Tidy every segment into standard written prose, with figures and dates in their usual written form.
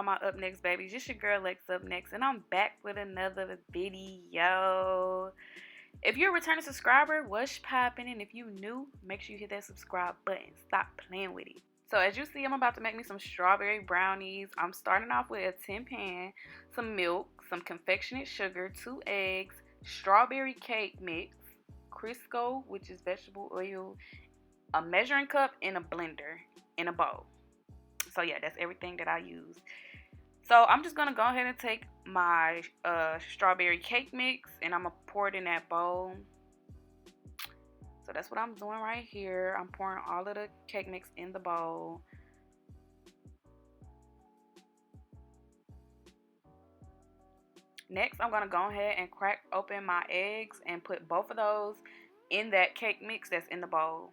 my Up Next babies. It's your girl LexUpNext, and I'm back with another video. If you're a returning subscriber, what's poppin'? And if you new, make sure you hit that subscribe button. Stop playing with it. So as you see, I'm about to make me some strawberry brownies. I'm starting off with a tin pan, some milk, some confectionate sugar, 2 eggs, strawberry cake mix, Crisco, which is vegetable oil, a measuring cup, and a blender in a bowl. So yeah, that's everything that I use. So I'm just gonna go ahead and take my strawberry cake mix and I'm gonna pour it in that bowl. So that's what I'm doing right here. I'm pouring all of the cake mix in the bowl. Next, I'm gonna go ahead and crack open my eggs and put both of those in that cake mix that's in the bowl.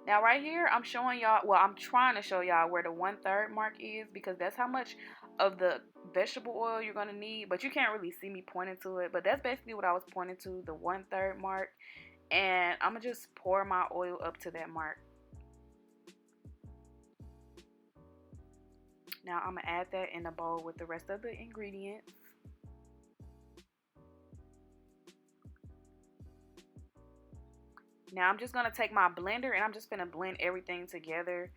Now right here, I'm showing y'all, well, I'm trying to show y'all where the 1/3 mark is because that's how much of the vegetable oil you're going to need. But you can't really see me pointing to it. But that's basically what I was pointing to, the 1/3 mark. And I'm going to just pour my oil up to that mark. Now I'm going to add that in a bowl with the rest of the ingredients. Now I'm just going to take my blender and I'm just going to blend everything together.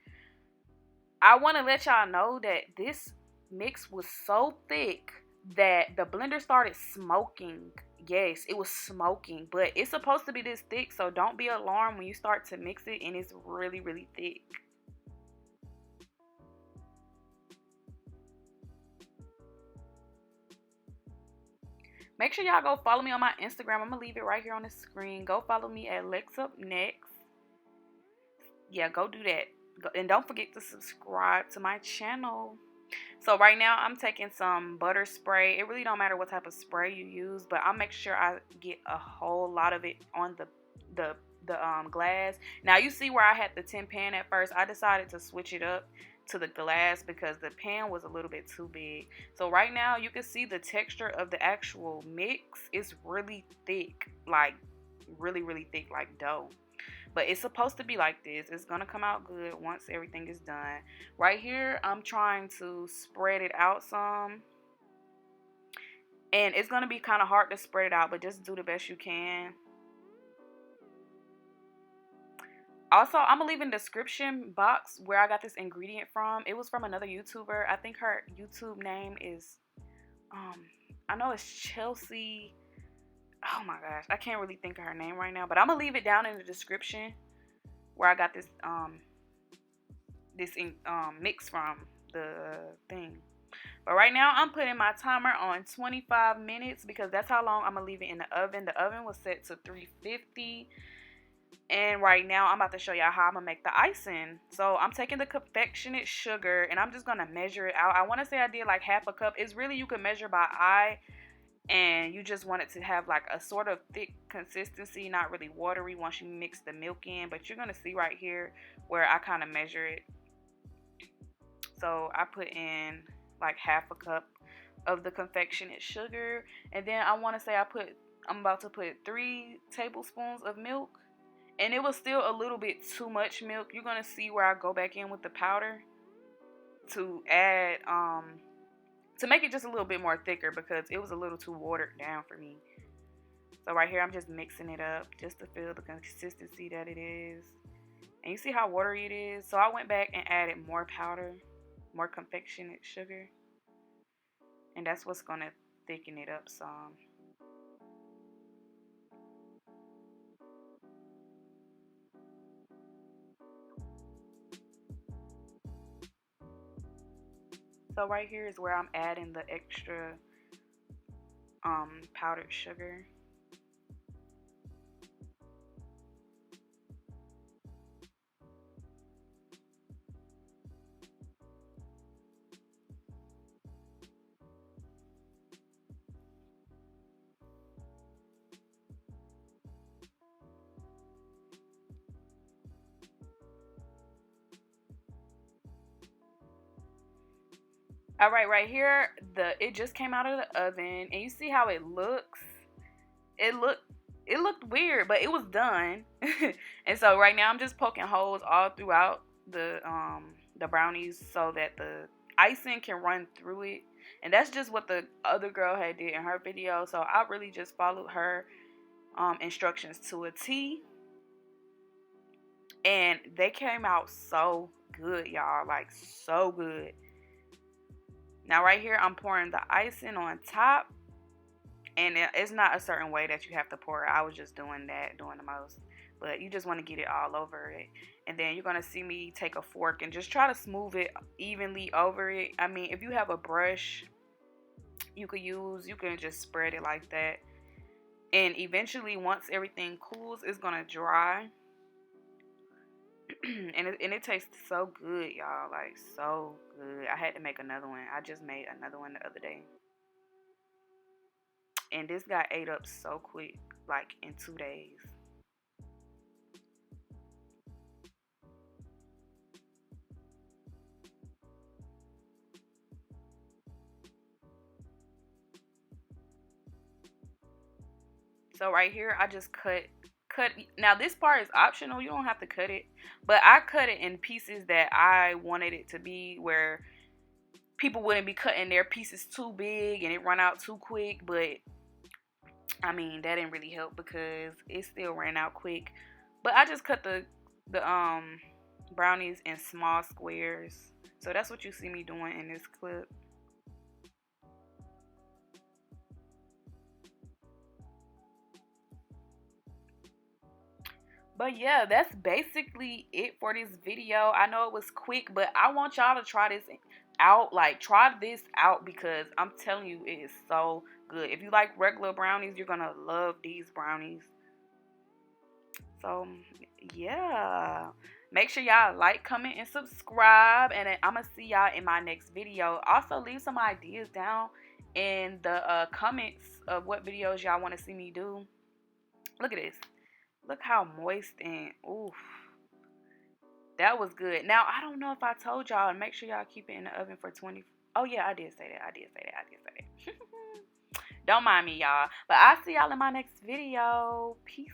I want to let y'all know that this mix was so thick that the blender started smoking. Yes, it was smoking, but it's supposed to be this thick, so don't be alarmed when you start to mix it and it's really, really thick. Make sure y'all go follow me on my Instagram. I'm going to leave it right here on the screen. Go follow me at LexUpNext. Yeah, go do that. And don't forget to subscribe to my channel. So right now I'm taking some butter spray. It really don't matter what type of spray you use, but I'll make sure I get a whole lot of it on the glass. Now you see where I had the tin pan at first. I decided to switch it up to the glass because the pan was a little bit too big. So right now you can see the texture of the actual mix is really thick, like really thick, like dough. But it's supposed to be like this. It's gonna come out good once everything is done. Right here I'm trying to spread it out some, and it's gonna be kind of hard to spread it out, but just do the best you can. Also, I'm gonna leave in the description box where I got this ingredient from. It was from another YouTuber. I think her YouTube name is, I know it's Chelsea. Oh my gosh, I can't really think of her name right now. But I'm gonna leave it down in the description where I got this mix from the thing. But right now I'm putting my timer on 25 minutes because that's how long I'm gonna leave it in the oven. The oven was set to 350. And right now I'm about to show y'all how I'm gonna make the icing. So I'm taking the confectionate sugar and I'm just gonna measure it out. I want to say I did like half a cup. It's really, you can measure by eye, and you just want it to have like a sort of thick consistency, not really watery once you mix the milk in. But you're gonna see right here where I kind of measure it. So I put in like half a cup of the confectionate sugar, and then I want to say I'm about to put 3 tablespoons of milk. And it was still a little bit too much milk. You're going to see where I go back in with the powder to add, to make it just a little bit more thicker because it was a little too watered down for me. So right here, I'm just mixing it up just to feel the consistency that it is. And you see how watery it is? So I went back and added more powder, more confectionate sugar. And that's what's going to thicken it up some. So right here is where I'm adding the extra powdered sugar. All right, right here, it just came out of the oven, and you see how it looks. It looked it looked weird, but it was done. And so right now I'm just poking holes all throughout the brownies so that the icing can run through it. And that's just what the other girl had did in her video. So I really just followed her instructions to a T, and they came out so good, y'all, like so good. Now right here I'm pouring the icing on top, and it's not a certain way that you have to pour it. I was just doing the most, but you just want to get it all over it. And then you're gonna see me take a fork and just try to smooth it evenly over it. I mean, if you have a brush you can just spread it like that, and eventually once everything cools it's gonna dry. and it tastes so good, y'all, like so good. I had to make another one. I just made another one the other day, and this got ate up so quick, like in 2 days. So right here I just cut. Now this part is optional, you don't have to cut it, but I cut it in pieces that I wanted it to be, where people wouldn't be cutting their pieces too big and it run out too quick. But I mean, that didn't really help because it still ran out quick. But I just cut the brownies in small squares. So that's what you see me doing in this clip. But yeah, that's basically it for this video. I know it was quick, but I want y'all to try this out. Like, try this out because I'm telling you, it is so good. If you like regular brownies, you're going to love these brownies. So, yeah. Make sure y'all like, comment, and subscribe. And I'm going to see y'all in my next video. Also, leave some ideas down in the comments of what videos y'all want to see me do. Look at this. Look how moist and oof. That was good. Now, I don't know if I told y'all, and make sure y'all keep it in the oven for 20. Oh, yeah, I did say that. I did say that. Don't mind me, y'all. But I'll see y'all in my next video. Peace.